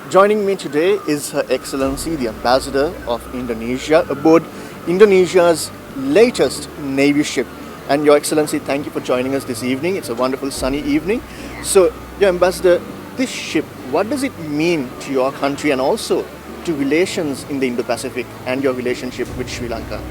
Joining me today is Her Excellency, the Ambassador of Indonesia, aboard Indonesia's latest Navy ship. And Your Excellency, thank you for joining us this evening. It's a wonderful sunny evening. So, Your Ambassador, this ship, what does it mean to your country and also to relations in the Indo-Pacific and your relationship with Sri Lanka?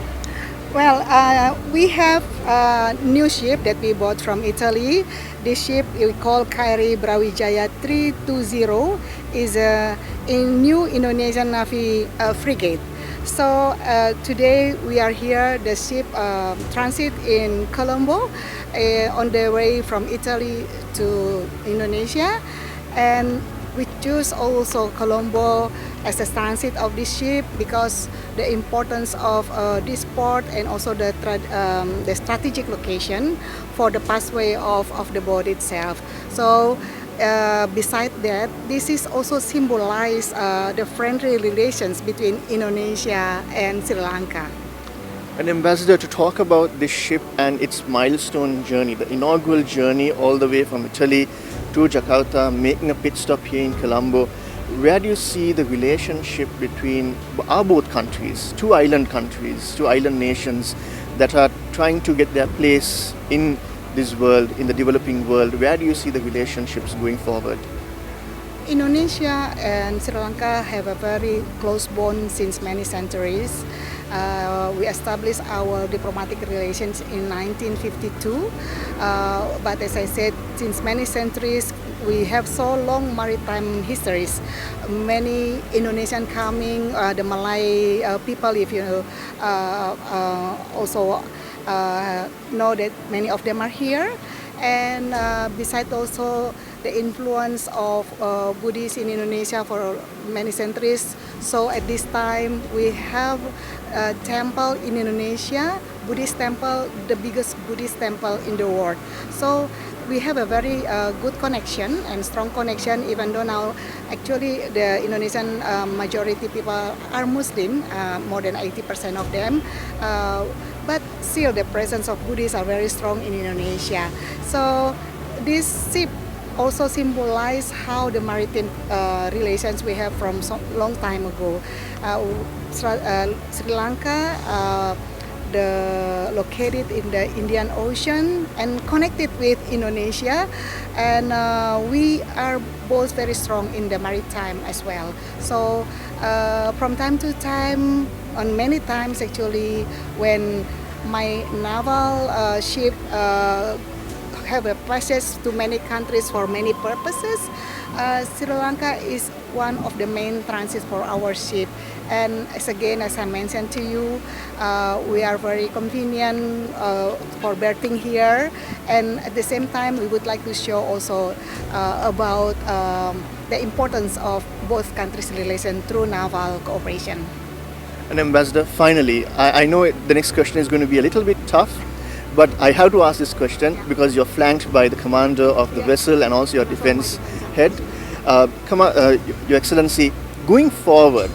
Well, we have a new ship that we bought from Italy. This ship we call Kri Brawijaya 320 is a new Indonesian Navy frigate. So today we are here. The ship transit in Colombo on the way from Italy to Indonesia, and we choose also Colombo as the transit of this ship because the importance of this port and also the strategic location for the pathway of the boat itself. So besides that, this is also symbolize the friendly relations between Indonesia and Sri Lanka. An ambassador, to talk about this ship and its milestone journey, the inaugural journey all the way from Italy to Jakarta, making a pit stop here in Colombo. Where do you see the relationship between our both countries, two island nations that are trying to get their place in this world, in the developing world? Where do you see the relationships going forward? Indonesia and Sri Lanka have a very close bond since many centuries. We established our diplomatic relations in 1952, but as I said, since many centuries, we have so long maritime histories. Many Indonesian coming, the Malay people, if you also know that many of them are here. And besides also the influence of Buddhists in Indonesia for many centuries. So at this time we have a temple in Indonesia, Buddhist temple, the biggest Buddhist temple in the world. So we have a very good connection and strong connection, even though now actually the Indonesian majority people are Muslim, more than 80% of them. But still the presence of Buddhists are very strong in Indonesia. So this ship also symbolize how the maritime relations we have from so long time ago. Sri Lanka, located in the Indian Ocean and connected with Indonesia, and we are both very strong in the maritime as well. So from time to time, on many times actually, when my naval ship have a passage to many countries for many purposes, Sri Lanka is one of the main transits for our ship. And as I mentioned to you, we are very convenient for berthing here, and at the same time we would like to show also about the importance of both countries' relation through naval cooperation. And Ambassador, finally, I know the next question is going to be a little bit tough, but I have to ask this question because you're flanked by the commander of the vessel and also your defense head. Your Excellency, going forward,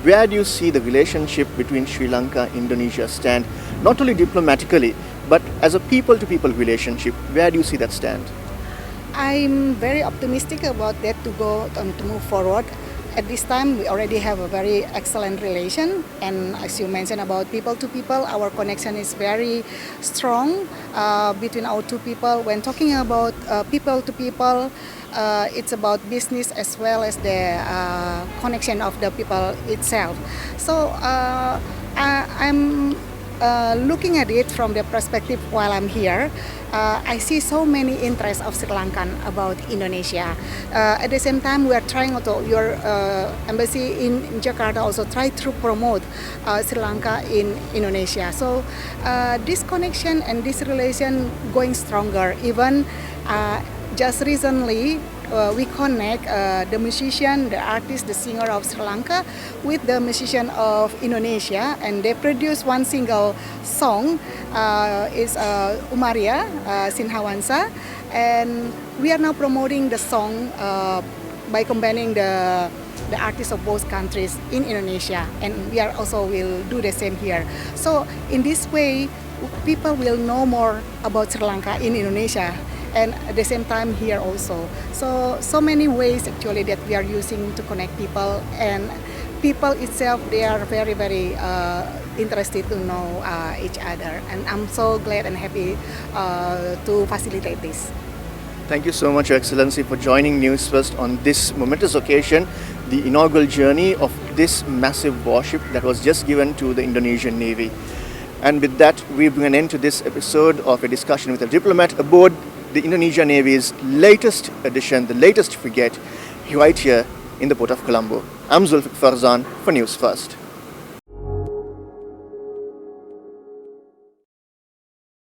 where do you see the relationship between Sri Lanka and Indonesia stand, not only diplomatically, but as a people-to-people relationship? Where do you see that stand? I'm very optimistic about that to go and to move forward. At this time, we already have a very excellent relation, and as you mentioned about people to people, our connection is very strong between our two people. When talking about people to people, it's about business as well as the connection of the people itself. So I'm looking at it from the perspective while I'm here. I see so many interests of Sri Lankan about Indonesia. At the same time, we are trying also, your embassy in Jakarta also try to promote Sri Lanka in Indonesia. So this connection and this relation going stronger. Even just recently, we connect the musician, the artist, the singer of Sri Lanka with the musician of Indonesia, and they produce one single song. Is Umaria Sinhawansa, and we are now promoting the song by combining the artists of both countries in Indonesia, and we are also will do the same here. So in this way, people will know more about Sri Lanka in Indonesia, and at the same time here also. So many ways actually that we are using to connect people, and people itself, they are very interested to know each other, and I'm so glad and happy to facilitate this. Thank you so much, Your Excellency, for joining Newsfirst on this momentous occasion, the inaugural journey of this massive warship that was just given to the Indonesian Navy. And with that, we bring an end to this episode of a discussion with a diplomat aboard the Indonesian Navy's latest edition, the latest frigate, right here in the port of Colombo. I'm Zulfikar Farzan for Newsfirst.